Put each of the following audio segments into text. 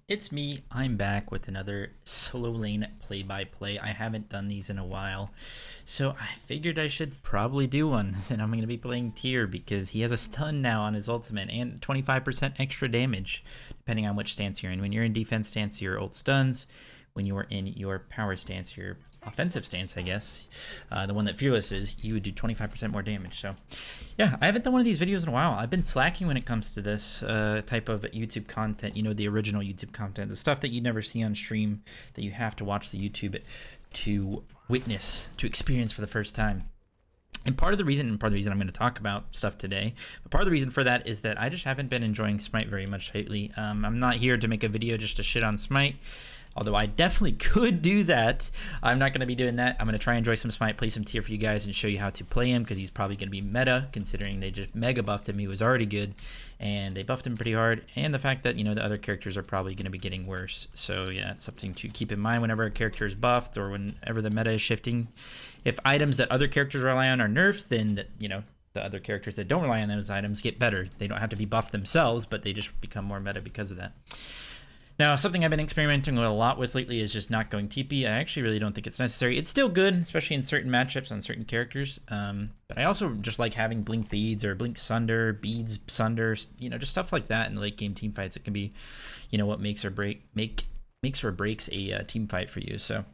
It's me. I'm back with another solo lane play-by-play. I haven't done these in a while, so I figured I should probably do one. And I'm going to be playing Tyr because he has a stun now on his ultimate and 25% extra damage, depending on which stance you're in. When you're in defense stance, your ult stuns. When you're in your power stance, your offensive stance, I guess, the one that Fearless is, you would do 25% more damage. So yeah, I haven't done one of these videos in a while. I've been slacking when it comes to this type of YouTube content, you know, the original YouTube content, the stuff that you never see on stream, that you have to watch the YouTube to witness, to experience for the first time. And part of the reason I'm going to talk about stuff today, but part of the reason for that is that I just haven't been enjoying Smite very much lately. I'm not here to make a video just to shit on Smite, although I definitely could do that. I'm not going to be doing that. I'm going to try and enjoy some Smite, play some Tyr for you guys, and show you how to play him, because he's probably going to be meta, considering they just mega buffed him. He was already good, and they buffed him pretty hard, and the fact that, you know, the other characters are probably going to be getting worse. So yeah, it's something to keep in mind whenever a character is buffed, or whenever the meta is shifting. If items that other characters rely on are nerfed, then, you know, the other characters that don't rely on those items get better. They don't have to be buffed themselves, but they just become more meta because of that. Now, something I've been experimenting a lot with lately is just not going TP. I actually really don't think it's necessary. It's still good, especially in certain matchups on certain characters. But I also just like having Blink Beads or Blink Sunder, Beads Sunder, you know, just stuff like that in the late game team fights. It can be, you know, what makes or breaks a team fight for you. So,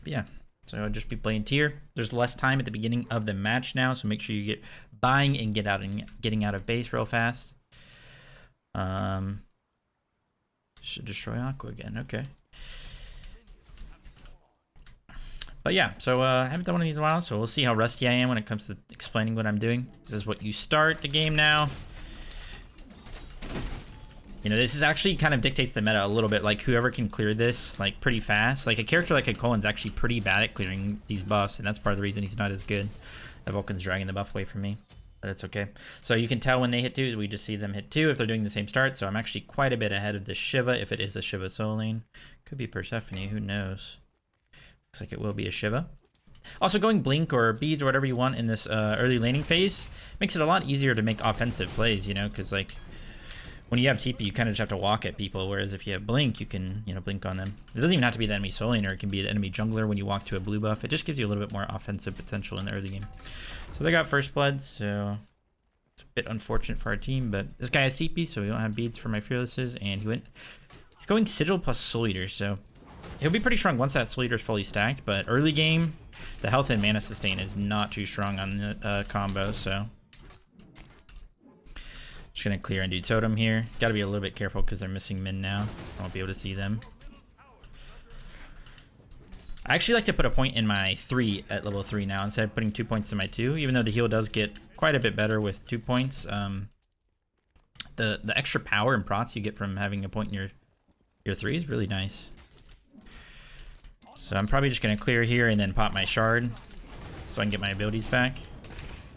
yeah. So I'll just be playing Tyr. There's less time at the beginning of the match now, so make sure you get buying and getting out of base real fast. Should destroy Aqua again. Okay. But yeah, so I haven't done one of these in a while, so we'll see how rusty I am when it comes to explaining what I'm doing. This is what you start the game now. You know, this is actually kind of dictates the meta a little bit. Like, whoever can clear this, like, pretty fast. Like, a character like a Colin's actually pretty bad at clearing these buffs, and that's part of the reason he's not as good. The Vulcan's dragging the buff away from me, but it's okay. So you can tell when they hit 2, we just see them hit 2 if they're doing the same start. So I'm actually quite a bit ahead of the Shiva, if it is a Shiva solo lane. Could be Persephone, who knows. Looks like it will be a Shiva. Also, going Blink or Beads or whatever you want in this early laning phase makes it a lot easier to make offensive plays, you know, because, like, when you have TP, you kind of just have to walk at people, whereas if you have Blink, you can, you know, blink on them. It doesn't even have to be the enemy solo laner, it can be the enemy jungler when you walk to a blue buff. It just gives you a little bit more offensive potential in the early game. So they got first blood, so it's a bit unfortunate for our team, but this guy has CP, so we don't have beads for my Fearlesses, and he's going Sigil plus Soul Eater, so he'll be pretty strong once that Soul Eater is fully stacked, but early game, the health and mana sustain is not too strong on the combo, so just gonna clear and do totem here. Gotta be a little bit careful because they're missing min now. I won't be able to see them. I actually like to put a point in my 3 at level 3 now instead of putting 2 points in my 2, even though the heal does get quite a bit better with 2 points. The extra power and prots you get from having a point in your 3 is really nice. So I'm probably just gonna clear here and then pop my shard so I can get my abilities back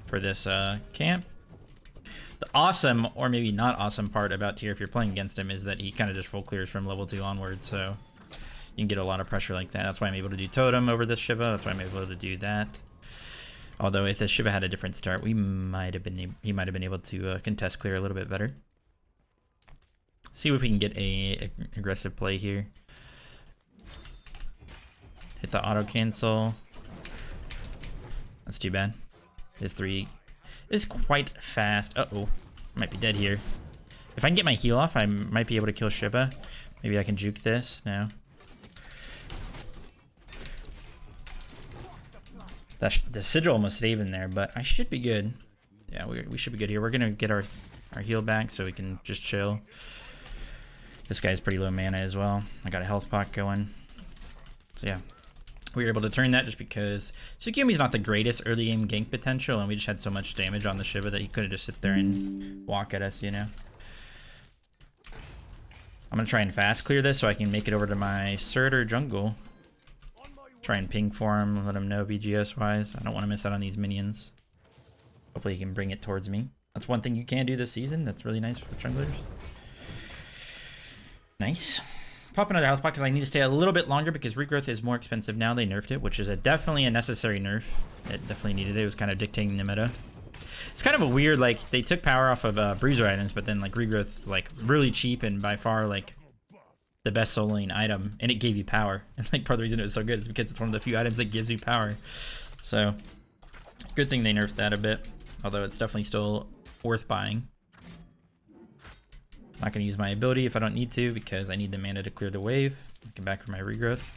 for this camp. The awesome, or maybe not awesome part about Tyr if you're playing against him is that he kind of just full clears from level 2 onward, so you can get a lot of pressure like that. That's why I'm able to do totem over this Shiva. That's why I'm able to do that. Although if the Shiva had a different start, he might have been able to contest clear a little bit better. See if we can get a aggressive play here. Hit the auto cancel. That's too bad. His 3 is quite fast. Uh-oh. Might be dead here. If I can get my heal off, I might be able to kill Shiva. Maybe I can juke this now. The Sigil almost saved in there, but I should be good. Yeah, we should be good here. We're going to get our heal back so we can just chill. This guy's pretty low mana as well. I got a health pot going. So yeah. We were able to turn that just because Tsukuyomi's not the greatest early game gank potential, and we just had so much damage on the Shiva that he couldn't just sit there and walk at us, you know. I'm going to try and fast clear this so I can make it over to my Surt or jungle. Try and ping for him, let him know VGS-wise. I don't want to miss out on these minions. Hopefully he can bring it towards me. That's one thing you can do this season. That's really nice for junglers. Nice. Pop another health pot because I need to stay a little bit longer because regrowth is more expensive now. They nerfed it, which is definitely a necessary nerf. It definitely needed it. It was kind of dictating the meta. It's kind of a weird, like, they took power off of bruiser items, but then, like, regrowth, like, really cheap and by far, like, the best solo lane item, and it gave you power. And like part of the reason it was so good is because it's one of the few items that gives you power. So good thing they nerfed that a bit, although it's definitely still worth buying. Not gonna use my ability if I don't need to because I need the mana to clear the wave. Come back for my regrowth.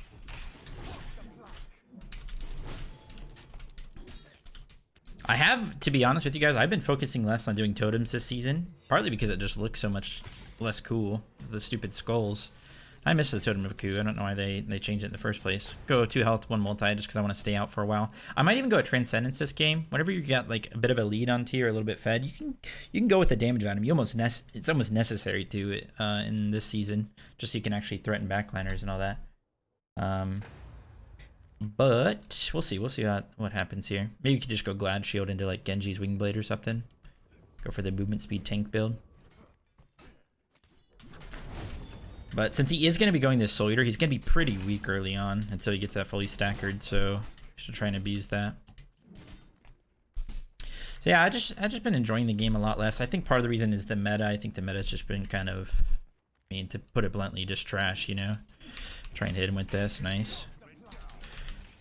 I have, to be honest with you guys, I've been focusing less on doing totems this season, partly because it just looks so much less cool. The stupid skulls. I miss the Totem of Ku. I don't know why they changed it in the first place. Go 2 health, 1 multi, just because I want to stay out for a while. I might even go a Transcendence this game. Whenever you got like a bit of a lead on tier, a little bit fed, you can go with the damage on him. It's almost necessary to in this season, just so you can actually threaten backliners and all that. But we'll see. We'll see what happens here. Maybe you could just go Glad Shield into like Genji's Wingblade or something. Go for the movement speed tank build. But since he is going to be going this Soul Eater, he's going to be pretty weak early on until he gets that fully stackered, so you should try and abuse that. So yeah, I just been enjoying the game a lot less. I think part of the reason is the meta. I think the meta's just been kind of, I mean, to put it bluntly, just trash, you know? Try and hit him with this, nice.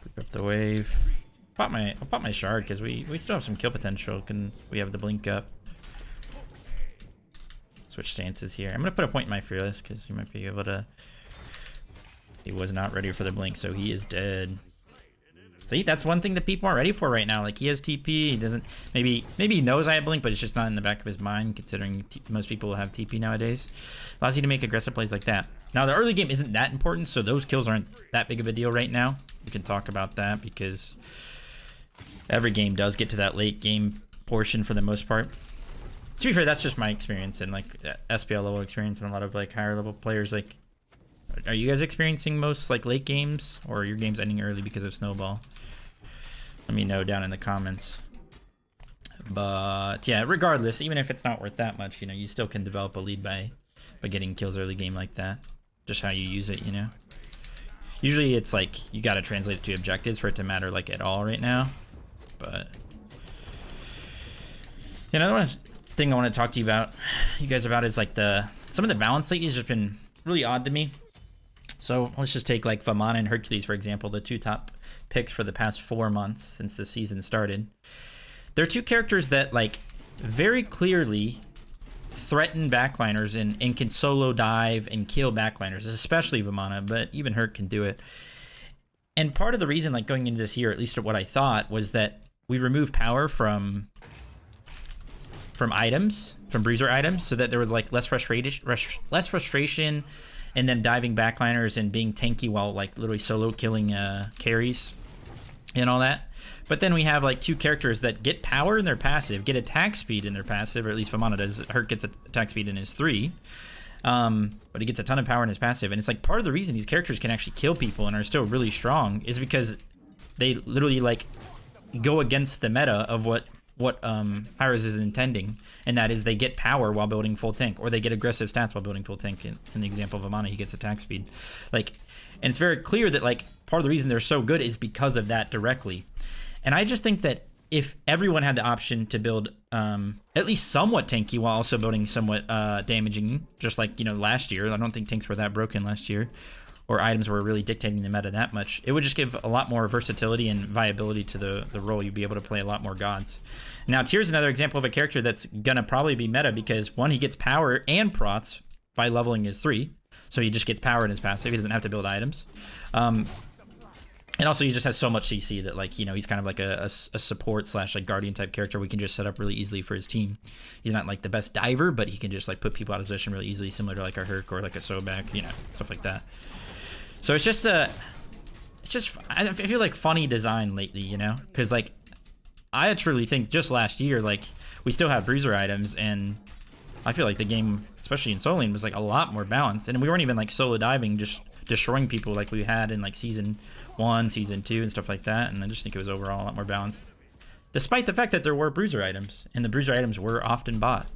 Flip up the wave. I'll pop my shard because we still have some kill potential. We have the blink up. Switch stances here. I'm going to put a point in my Fearless because he might be able to... He was not ready for the blink, so he is dead. See, that's one thing that people aren't ready for right now. Like, he has TP, he doesn't... Maybe he knows I have blink, but it's just not in the back of his mind, considering most people will have TP nowadays. Allows you to make aggressive plays like that. Now, the early game isn't that important, so those kills aren't that big of a deal right now. We can talk about that, because every game does get to that late game portion for the most part. To be fair, that's just my experience and like SPL level experience and a lot of like higher level players. Like, are you guys experiencing most like late games, or are your games ending early because of snowball? Let me know down in the comments. But yeah, regardless, even if it's not worth that much, you know, you still can develop a lead by getting kills early game like that. Just how you use it, you know. Usually it's like you got to translate it to objectives for it to matter like at all right now. But you know, another thing I want to talk to you guys about is like some of the balance lately has just been really odd to me. So let's just take like Vamana and Hercules, for example, the 2 top picks for the past 4 months since the season started. They're 2 characters that like very clearly threaten backliners and can solo dive and kill backliners, especially Vamana, but even Herc can do it. And part of the reason, like going into this year, at least what I thought, was that we removed power from items, from bruiser items, so that there was like less frustration in them diving backliners and being tanky while like literally solo killing carries and all that. But then we have like 2 characters that get power in their passive, get attack speed in their passive, or at least Vamana does. Herc gets attack speed in his 3, but he gets a ton of power in his passive. And it's like part of the reason these characters can actually kill people and are still really strong is because they literally like go against the meta of what Hyros is intending, and that is they get power while building full tank, or they get aggressive stats while building full tank. In the example of Vamana, he gets attack speed. Like, and it's very clear that like part of the reason they're so good is because of that directly. And I just think that if everyone had the option to build at least somewhat tanky while also building somewhat damaging, just like, you know, last year, I don't think tanks were that broken last year, or items were really dictating the meta that much, it would just give a lot more versatility and viability to the role. You'd be able to play a lot more gods. Now, Tyr's another example of a character that's going to probably be meta because, 1, he gets power and prots by leveling his 3, so he just gets power in his passive. He doesn't have to build items. And also, he just has so much CC that, like, you know, he's kind of like a support / like guardian type character we can just set up really easily for his team. He's not like the best diver, but he can just like put people out of position really easily, similar to like a Herc or like a Sobek, you know, stuff like that. So it's just I feel like funny design lately, you know, because like I truly think just last year, like we still have bruiser items, and I feel like the game, especially in solo lane, was like a lot more balanced, and we weren't even like solo diving, just destroying people like we had in like season 1, season 2, and stuff like that. And I just think it was overall a lot more balanced, despite the fact that there were bruiser items, and the bruiser items were often bought.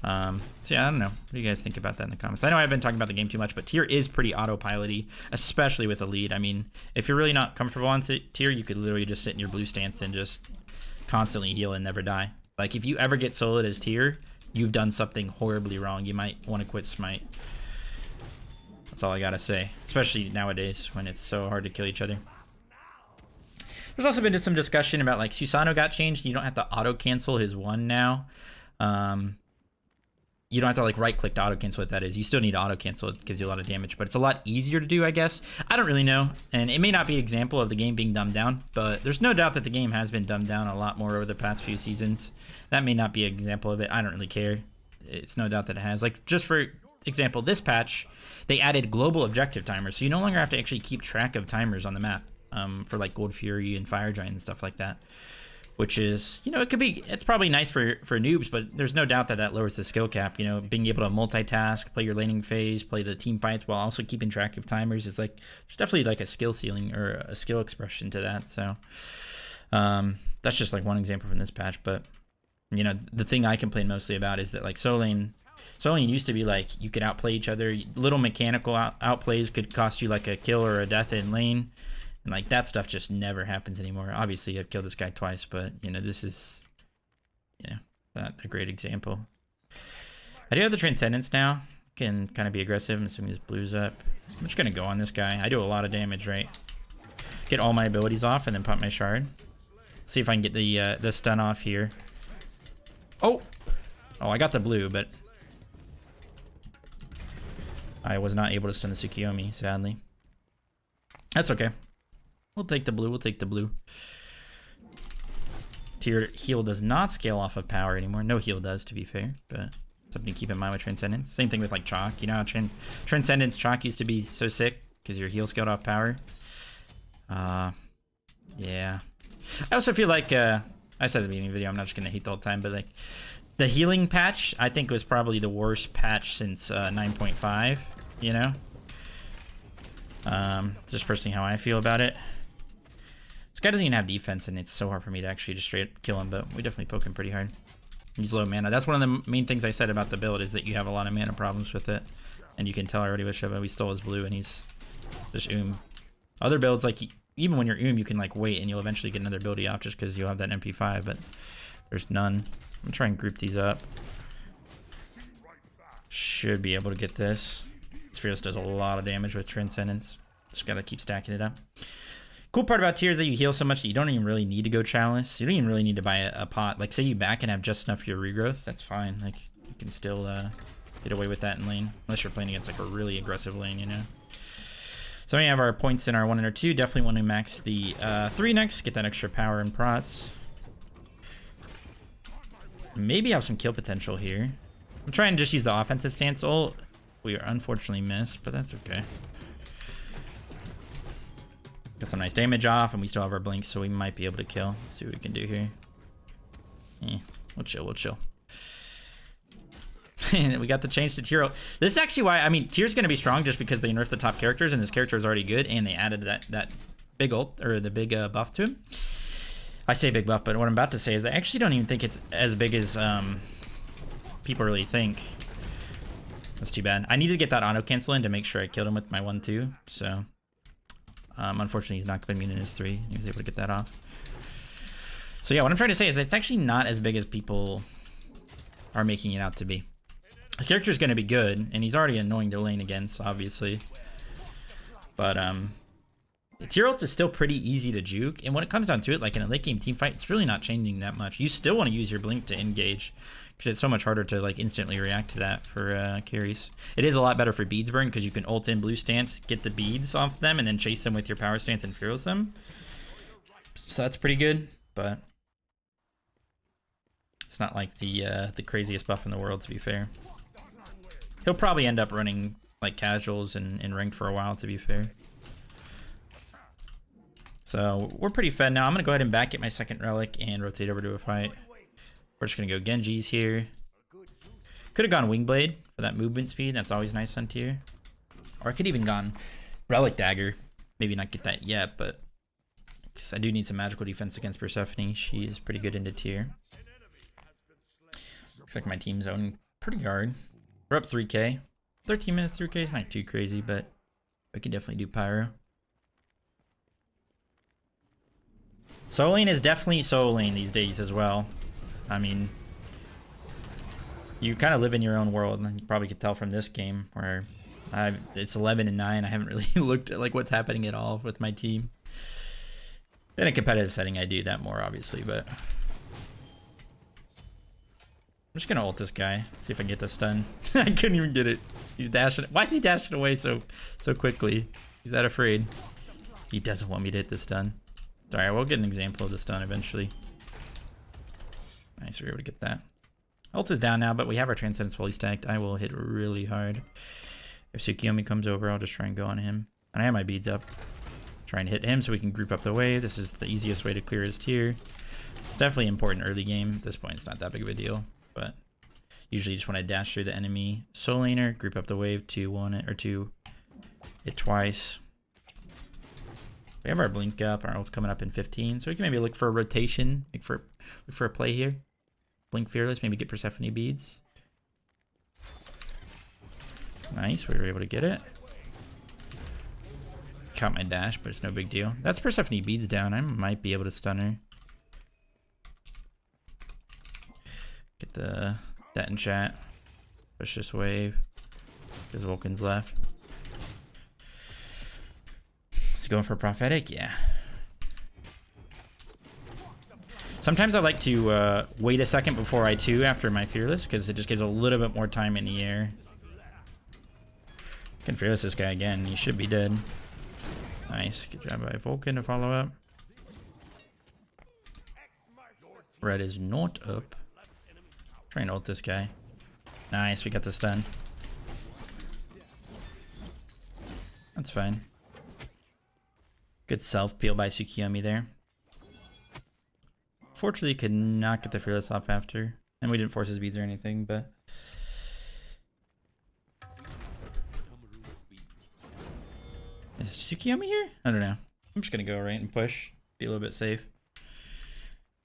So yeah, I don't know. What do you guys think about that in the comments? I know I've been talking about the game too much, but tier is pretty autopilot-y, especially with a lead. I mean, if you're really not comfortable on tier, you could literally just sit in your blue stance and just constantly heal and never die. Like, if you ever get soloed as tier, you've done something horribly wrong. You might want to quit smite. That's all I gotta say. Especially nowadays when it's so hard to kill each other. There's also been some discussion about like Susano got changed. You don't have to auto cancel his one now. You don't have to like right click to auto cancel what that is. You still need to auto cancel. It gives you a lot of damage, but it's a lot easier to do, I guess. I don't really know. And it may not be an example of the game being dumbed down, but there's no doubt that the game has been dumbed down a lot more over the past few seasons. That may not be an example of it. I don't really care. It's no doubt that it has. Like, just for example, this patch, they added global objective timers. So you no longer have to actually keep track of timers on the map for like Gold Fury and Fire Giant and stuff like that. Which is, you know, it's probably nice for noobs, but there's no doubt that that lowers the skill cap. You know, being able to multitask, play your laning phase, play the team fights while also keeping track of timers is like, there's definitely like a skill ceiling or a skill expression to that. So that's just like one example from this patch. But, you know, the thing I complain mostly about is that like solo lane used to be like you could outplay each other. Little mechanical outplays could cost you like a kill or a death in lane. And like that stuff just never happens anymore. Obviously, I've killed this guy twice, but you know, this is, you know, not a great example. I do have the Transcendence now. Can kind of be aggressive. I'm assuming this blue's up. I'm just gonna go on this guy. I do a lot of damage, right? Get all my abilities off and then pump my shard. See if I can get the stun off here. Oh, I got the blue, but I was not able to stun the Tsukiyomi, sadly. That's okay. We'll take the blue. We'll take the blue. Tier heal does not scale off of power anymore. No heal does, to be fair, but something to keep in mind with Transcendence. Same thing with like Chalk. You know how Transcendence Chalk used to be so sick because your heal scaled off power. Yeah. I also feel like I said at the beginning of the video, I'm not just gonna hate the whole time, but like the healing patch, I think was probably the worst patch since 9.5. You know. Just personally how I feel about it. This guy doesn't even have defense, and it's so hard for me to actually just straight kill him, but we definitely poke him pretty hard. He's low mana. That's one of the main things I said about the build, is that you have a lot of mana problems with it. And you can tell already with Shiva, we stole his blue, and he's just Other builds, like, even when you're you can, like, wait, and you'll eventually get another ability off just because you'll have that MP5, but there's none. I'm gonna try and group these up. Should be able to get this. Spheros does a lot of damage with Transcendence. Just gotta keep stacking it up. Cool part about tier is that you heal so much that you don't even really need to go Chalice. You don't even really need to buy a pot. Like, say you back and have just enough for your regrowth, that's fine. Like, you can still get away with that in lane. Unless you're playing against, like, a really aggressive lane, you know? So we have our points in our 1 and our 2. Definitely want to max the 3 next. Get that extra power and prots. Maybe have some kill potential here. I'm trying to just use the offensive stance ult. We are unfortunately missed, but that's okay. Got some nice damage off, and we still have our blink, so we might be able to kill. Let's see what we can do here. We'll chill, we'll chill. We got to change to tier. This is actually why, I mean, tier's going to be strong just because they nerfed the top characters, and this character is already good, and they added that big ult, or the big buff to him. I say big buff, but what I'm about to say is I actually don't even think it's as big as people really think. That's too bad. I needed to get that auto cancel in to make sure I killed him with my 1-2, so unfortunately he's not going to be in his 3. He was able to get that off. So yeah, what I'm trying to say is that it's actually not as big as people are making it out to be. The character's going to be good, and he's already annoying to lane against, obviously. But tier ults is still pretty easy to juke, and when it comes down to it, like in a late game team fight, it's really not changing that much. You still want to use your blink to engage, because it's so much harder to like instantly react to that for carries. It is a lot better for beads burn, because you can ult in blue stance, get the beads off them, and then chase them with your power stance and fearless them. So that's pretty good, but it's not like the craziest buff in the world, to be fair. He'll probably end up running like casuals and ranked for a while, to be fair. So we're pretty fed now. I'm gonna go ahead and back get my second relic and rotate over to a fight. We're just gonna go Genji's here. Could have gone Wingblade for that movement speed. That's always nice on tier. Or I could even gone Relic Dagger. Maybe not get that yet, but I do need some magical defense against Persephone. She is pretty good into tier. Looks like my team's owning pretty hard. We're up 3k. 13 minutes 3k is not too crazy, but we can definitely do Pyro. Solo lane is definitely solo lane these days as well. I mean, you kind of live in your own world, and you probably could tell from this game where It's 11-9. I haven't really looked at like what's happening at all with my team. In a competitive setting, I do that more obviously, but I'm just gonna ult this guy. See if I can get this stun. I couldn't even get it. He's dashing. Why is he dashing away so quickly? He's that afraid. He doesn't want me to hit the stun. Sorry, we'll get an example of the stun eventually. Nice, we're able to get that. Ult is down now, but we have our Transcendence fully stacked. I will hit really hard. If Tsukiyomi comes over, I'll just try and go on him. And I have my beads up. Trying to hit him so we can group up the wave. This is the easiest way to clear his tier. It's definitely important early game. At this point, it's not that big of a deal, but usually you just want to dash through the enemy soul laner, group up the wave, 2-1 it, or 2 it twice. We have our blink up. Our ult's coming up in 15, so we can maybe look for a rotation, look for a play here. Blink Fearless, maybe get Persephone beads. Nice, we were able to get it. Caught my dash, but it's no big deal. That's Persephone beads down. I might be able to stun her. Get that in chat. Push this wave. Because Vulcan's left. Is he going for prophetic? Yeah. Sometimes I like to wait a second before I 2 after my Fearless, because it just gives a little bit more time in the air. Can Fearless this guy again. He should be dead. Nice. Good job by Vulcan to follow up. Red is not up. Try and ult this guy. Nice. We got the stun. That's fine. Good self peel by Tsukiyomi there. Fortunately, could not get the Fearless off after. And we didn't force his beads or anything, but... Is Tsukiyomi here? I don't know. I'm just gonna go right and push. Be a little bit safe.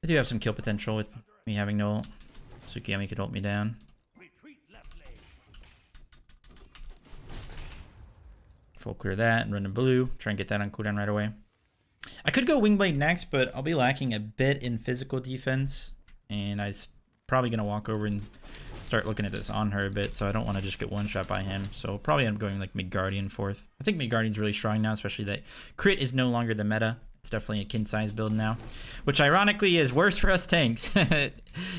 I do have some kill potential with me having no ult. Tsukiyomi could ult me down. Full clear that and run to blue. Try and get that on cooldown right away. I could go Wingblade next, but I'll be lacking a bit in physical defense. And I'm probably gonna walk over and start looking at this on her a bit, so I don't want to just get one shot by him. So I'll probably end up going like Midgardian fourth. I think Midgardian's really strong now, especially that crit is no longer the meta. It's definitely a kin size build now, which ironically is worse for us tanks.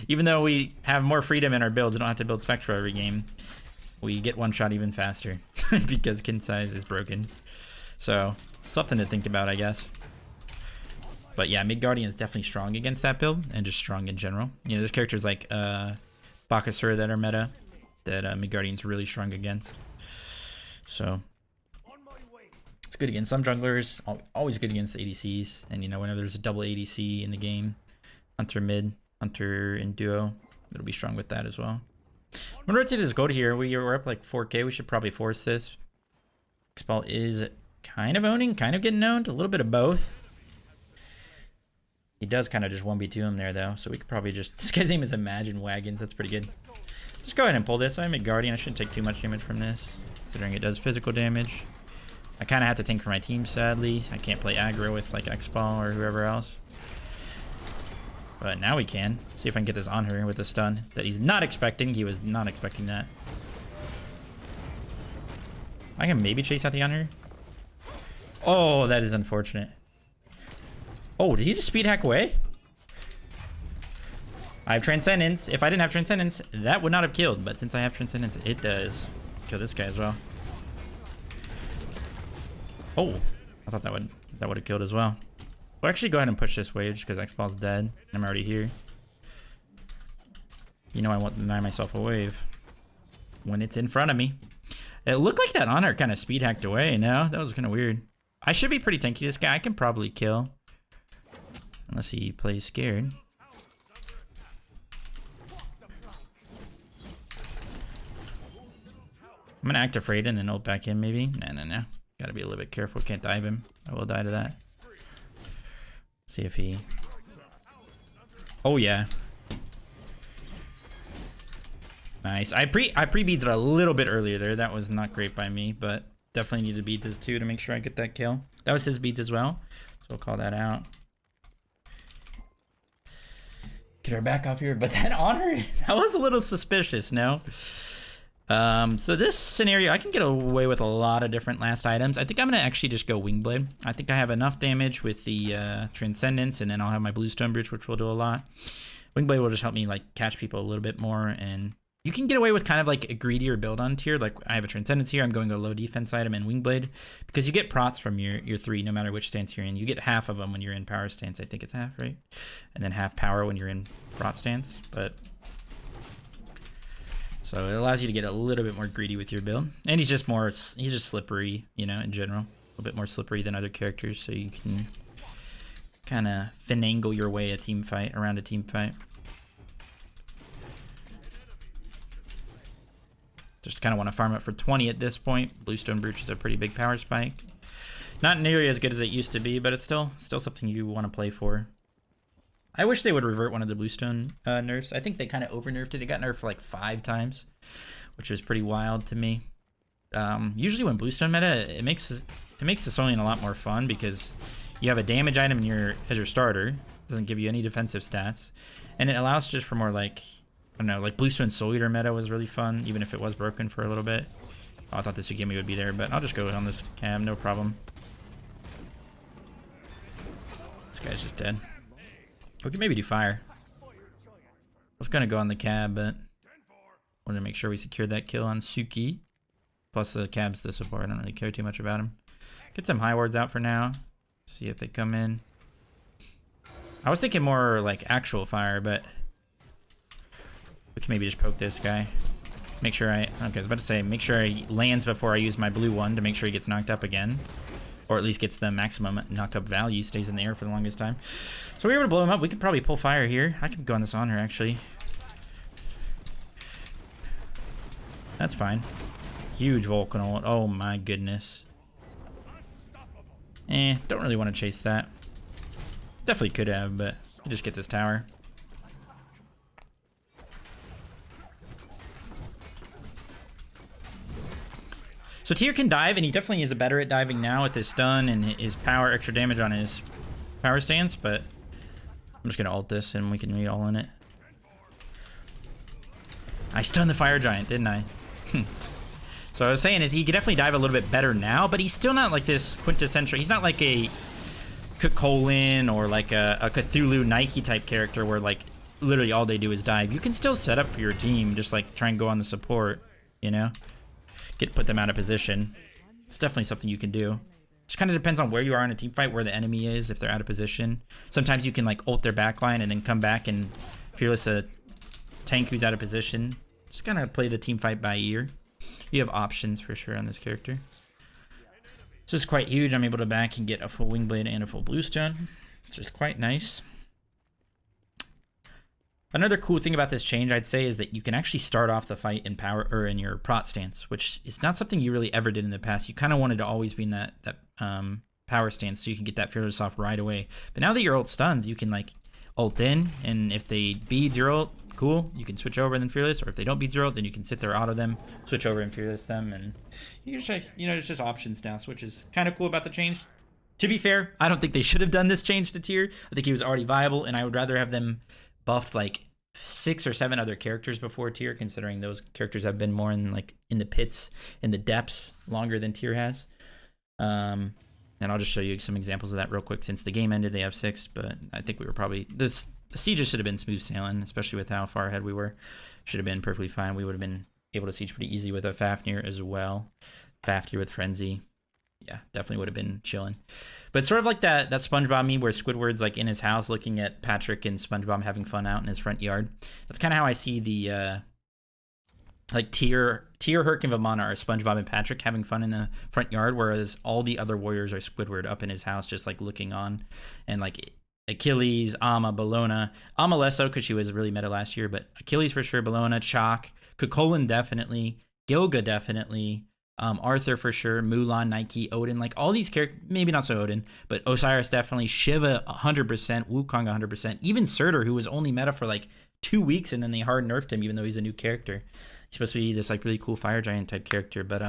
Even though we have more freedom in our builds, we don't have to build Spectral every game. We get one shot even faster because kin size is broken. So something to think about, I guess. But yeah, Midgardian is definitely strong against that build and just strong in general. You know, there's characters like Bakasura that are meta that Midgardian's really strong against. So it's good against some junglers, always good against ADCs. And you know, whenever there's a double ADC in the game, Hunter mid, Hunter in duo, it'll be strong with that as well. I'm gonna rotate his gold here. We're up like 4k. We should probably force this. Xball is kind of owning, kind of getting owned, a little bit of both. He does kind of just 1v2 him there, though, so we could probably just... This guy's name is Imagine Wagons. That's pretty good. Just go ahead and pull this. I'm a Guardian. I shouldn't take too much damage from this, considering it does physical damage. I kind of have to tank for my team, sadly. I can't play aggro with, like, Xball or whoever else. But now we can. See if I can get this on her with a stun that he's not expecting. He was not expecting that. I can maybe chase out the on her. Oh, that is unfortunate. Oh, did he just speed hack away? I have Transcendence. If I didn't have Transcendence, that would not have killed. But since I have Transcendence, it does. Kill this guy as well. Oh, I thought that would have killed as well. We'll actually go ahead and push this wave just because Xball's dead. I'm already here. You know I won't deny myself a wave when it's in front of me. It looked like that honor kind of speed hacked away. No, that was kind of weird. I should be pretty tanky. This guy I can probably kill. Unless he plays scared. I'm gonna act afraid and then ult back in maybe. No. Gotta be a little bit careful. Can't dive him. I will die to that. See if he... Oh yeah. Nice. I pre-beads it a little bit earlier there. That was not great by me, but definitely needed beads too to make sure I get that kill. That was his beads as well. So we'll call that out. Get her back off here, but that honor, that was a little suspicious, no? So this scenario, I can get away with a lot of different last items. I think I'm gonna actually just go Wingblade. I think I have enough damage with the Transcendence, and then I'll have my Bluestone Bridge, which will do a lot. Wingblade will just help me like catch people a little bit more, and you can get away with kind of like a greedier build on tier. Like I have a Transcendence here, I'm going a low defense item and Wingblade, because you get prots from your 3 no matter which stance you're in. You get half of them when you're in power stance. I think it's half, right? And then half power when you're in prot stance, but... So it allows you to get a little bit more greedy with your build. And he's just slippery, you know, in general. A little bit more slippery than other characters, so you can kind of finagle your way around a team fight. Just kind of want to farm up for 20 at this point. Bluestone Brooch is a pretty big power spike. Not nearly as good as it used to be, but it's still something you want to play for. I wish they would revert one of the Bluestone nerfs. I think they kind of over-nerfed it. It got nerfed like 5 times, which was pretty wild to me. Usually when Bluestone meta, it makes the Solean a lot more fun because you have a damage item as your starter. It doesn't give you any defensive stats. And it allows just for more like, I don't know, like Bluestone Soul Eater meta was really fun, even if it was broken for a little bit. Oh, I thought this Sugimi would be there, but I'll just go on this cam, no problem. This guy's just dead. We can maybe do fire. I was gonna go on the cab, but wanted to make sure we secured that kill on Suki. Plus the cab's this far. I don't really care too much about him. Get some high wards out for now. See if they come in. I was thinking more like actual fire, but we can maybe just poke this guy. Make sure okay, I was about to say, make sure he lands before I use my blue one to make sure he gets knocked up again. Or at least gets the maximum knock-up value, stays in the air for the longest time. So we were able to blow him up. We could probably pull fire here. I could go on this honor, actually. That's fine. Huge Vulcan ult. Oh my goodness. Don't really want to chase that. Definitely could have, but he just gets this tower. So Tyr can dive, and he definitely is better at diving now with his stun and his power, extra damage on his power stance, but I'm just gonna ult this and we can re-all in it. I stunned the fire giant, didn't I? So I was saying is he can definitely dive a little bit better now, but he's still not like this quintessential, he's not like a Kukulin or like a Cthulhu Nike type character where like literally all they do is dive. You can still set up for your team, just like try and go on the support, you know? Put them out of position. It's definitely something you can do. Just kind of depends on where you are in a team fight, where the enemy is, if they're out of position. Sometimes you can like ult their backline and then come back and fearless a tank who's out of position. Just kind of play the team fight by ear. You have options for sure on this character. This is quite huge. I'm able to back and get a full Wingblade and a full Bluestone, which is quite nice. Another cool thing about this change, I'd say, is that you can actually start off the fight in power or in your prot stance, which is not something you really ever did in the past. You kind of wanted to always be in that power stance so you can get that fearless off right away. But now that your ult stuns, you can like ult in, and if they bead your ult, cool, you can switch over and then fearless. Or if they don't bead your ult, then you can sit there, auto them, switch over and fearless them, and you just there's just options now, which is kind of cool about the change. To be fair, I don't think they should have done this change to Tyr. I think he was already viable, and I would rather have them buffed like 6 or 7 other characters before Tyr, considering those characters have been more in like in the pits, in the depths, longer than Tyr has. And I'll just show you some examples of that real quick. Since the game ended, they have 6, but I think we were probably the siege should have been smooth sailing, especially with how far ahead we were. Should have been perfectly fine. We would have been able to siege pretty easy with a Fafnir as well. Fafnir with Frenzy. Yeah, definitely would have been chilling. But sort of like that SpongeBob meme where Squidward's like in his house looking at Patrick and SpongeBob having fun out in his front yard. That's kind of how I see the like Tyr, Herc, and Vamana are SpongeBob and Patrick having fun in the front yard, whereas all the other warriors are Squidward up in his house just like looking on. And like Achilles, Amma, Bellona. Amma less so because she was really meta last year, but Achilles for sure, Bellona, Chalk, Kukulin definitely, Gilga definitely, Arthur for sure, Mulan, Nike, Odin, like all these characters, maybe not so Odin, but Osiris definitely, Shiva 100%, Wukong 100%, even Surtur, who was only meta for like 2 weeks and then they hard nerfed him even though he's a new character. He's supposed to be this like really cool fire giant type character, but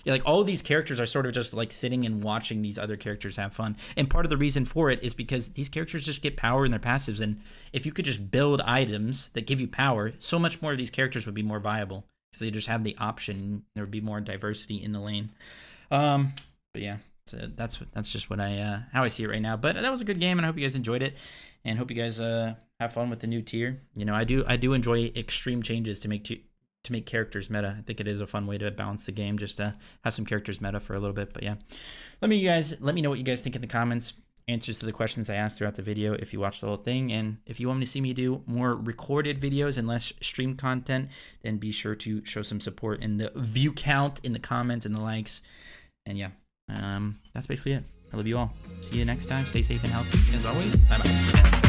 yeah, like all of these characters are sort of just like sitting and watching these other characters have fun. And part of the reason for it is because these characters just get power in their passives, and if you could just build items that give you power, so much more of these characters would be more viable. because they just have the option. There would be more diversity in the lane. But yeah, so that's just what how I see it right now. But that was a good game, and I hope you guys enjoyed it, and hope you guys have fun with the new tier. You know, I do enjoy extreme changes to make characters meta. I think it is a fun way to balance the game, just to have some characters meta for a little bit. But yeah, let me know what you guys think in the comments. Answers to the questions I asked throughout the video if you watched the whole thing, and if you want me to see me do more recorded videos and less stream content, then be sure to show some support in the view count, in the comments, and the likes. And yeah, that's basically it. I love you all. See you next time. Stay safe and healthy as always. Bye bye.